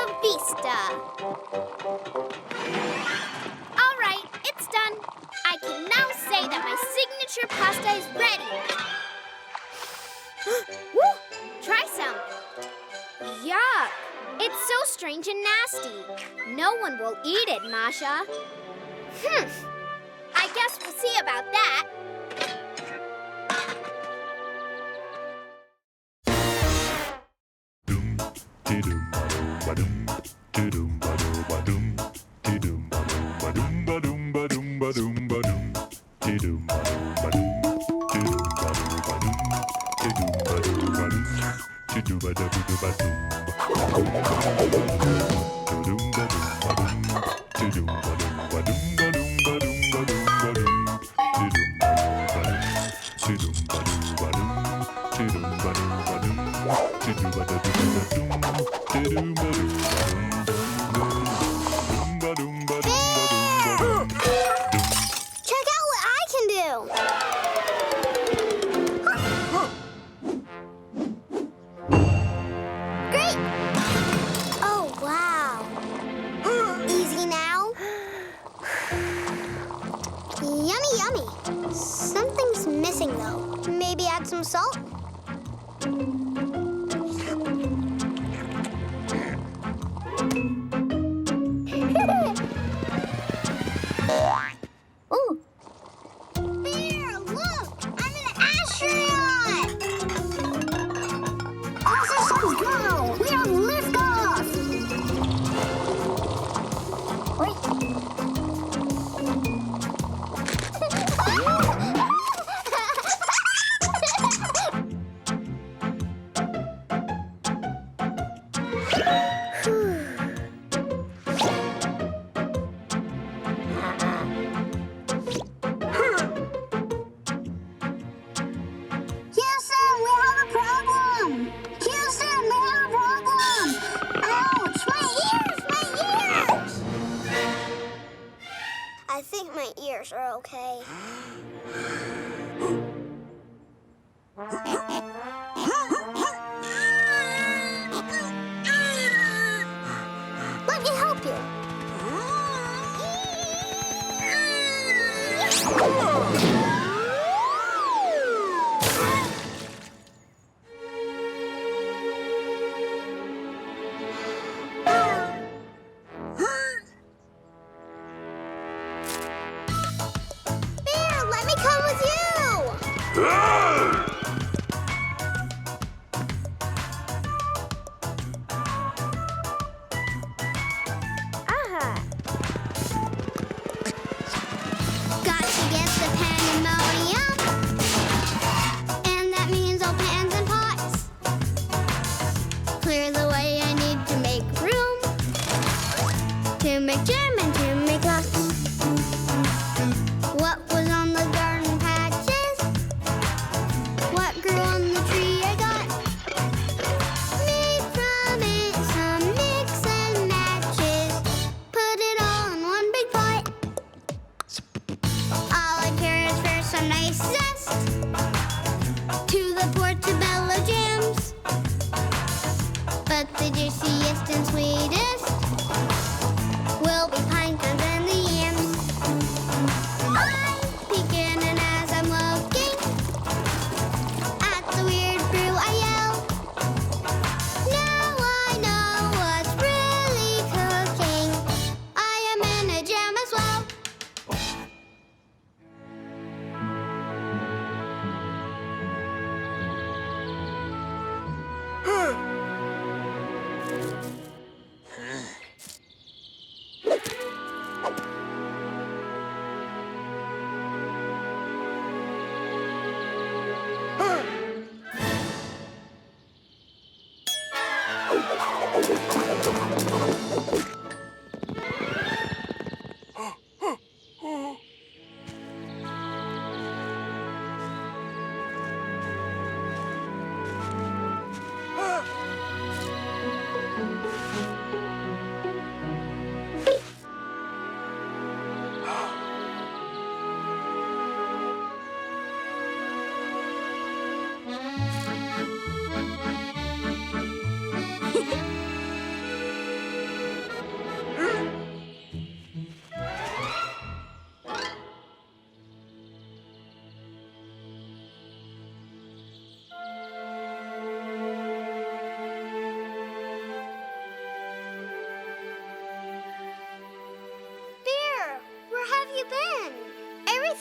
La Vista. All right, it's done. I can now say that my signature pasta is ready. Woo! Try some. Yuck! It's so strange and nasty. No one will eat it, Masha. I guess we'll see about that. Are okay. Let me help you. But the juiciest and sweetest will be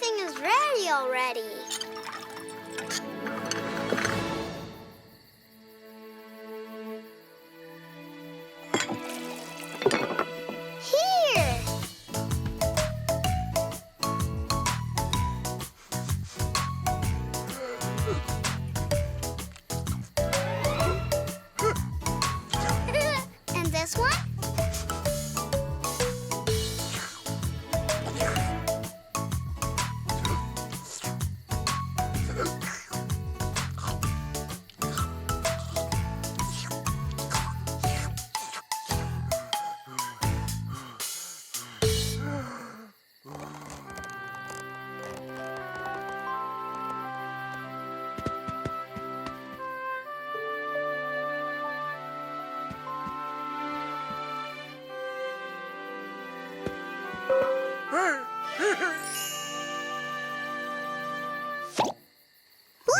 everything is ready already. Here. And this one?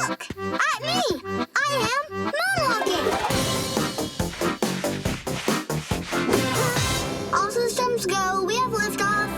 Look! At me! I am moonwalking! All systems go. We have liftoff.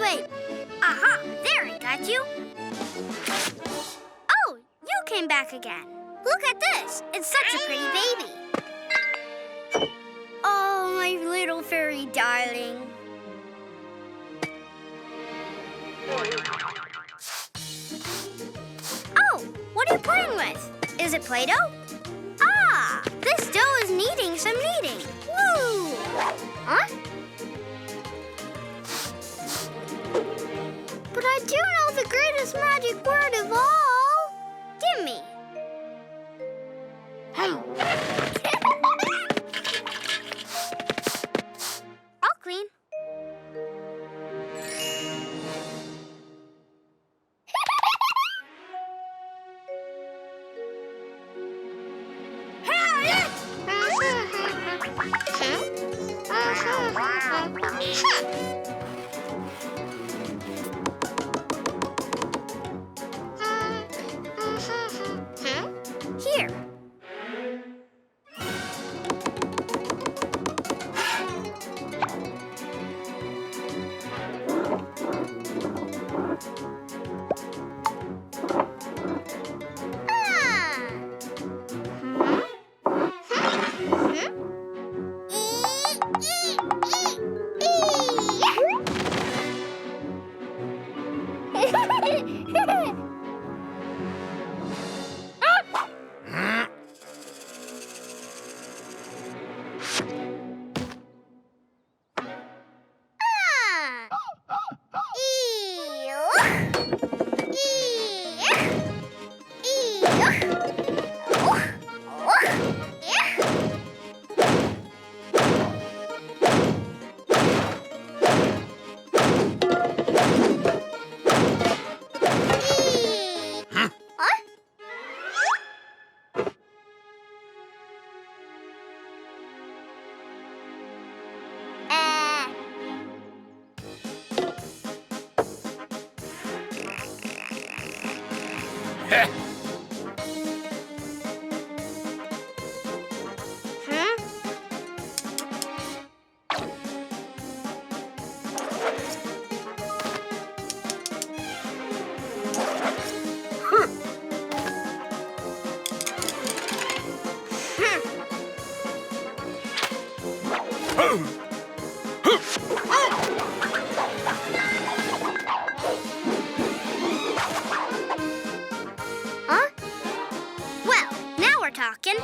Wait. Aha! There, I got you. Oh, you came back again. Look at this. It's such a pretty baby. Oh, my little fairy darling. Oh, what are you playing with? Is it Play-Doh? Ah, this dough is needing some kneading. Woo! Huh? But I do know the greatest magic word of all. Give me. I'll clean. Here. Huh? Well, now we're talking.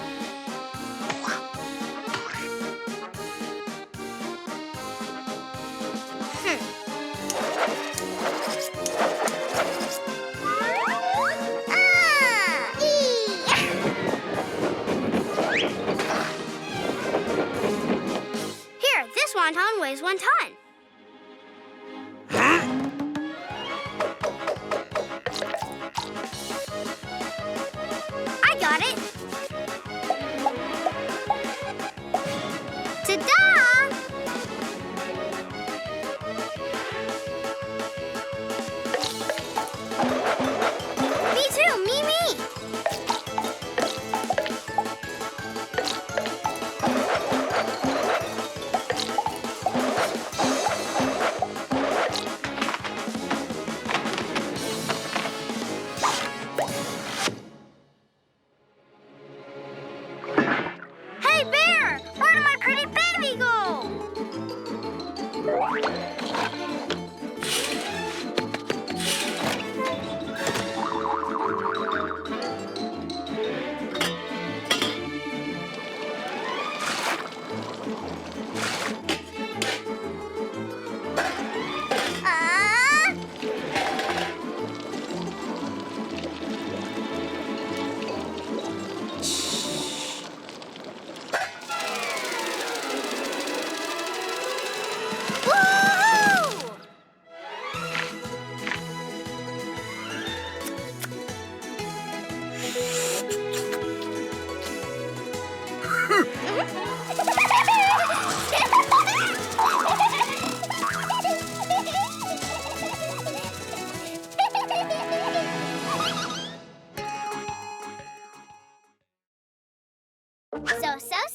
Here, this wonton weighs 1 ton. I got it. Ta-da! Me too, me. Hey, Bear! Where did my pretty baby go? Woo-hoo!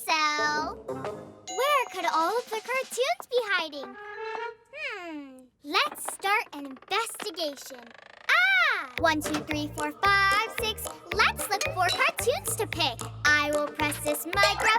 So. Where could all of the cartoons be hiding? Let's start an investigation. 1, 2, 3, 4, 5, 6. Let's look for cartoons to pick. I will press this microphone.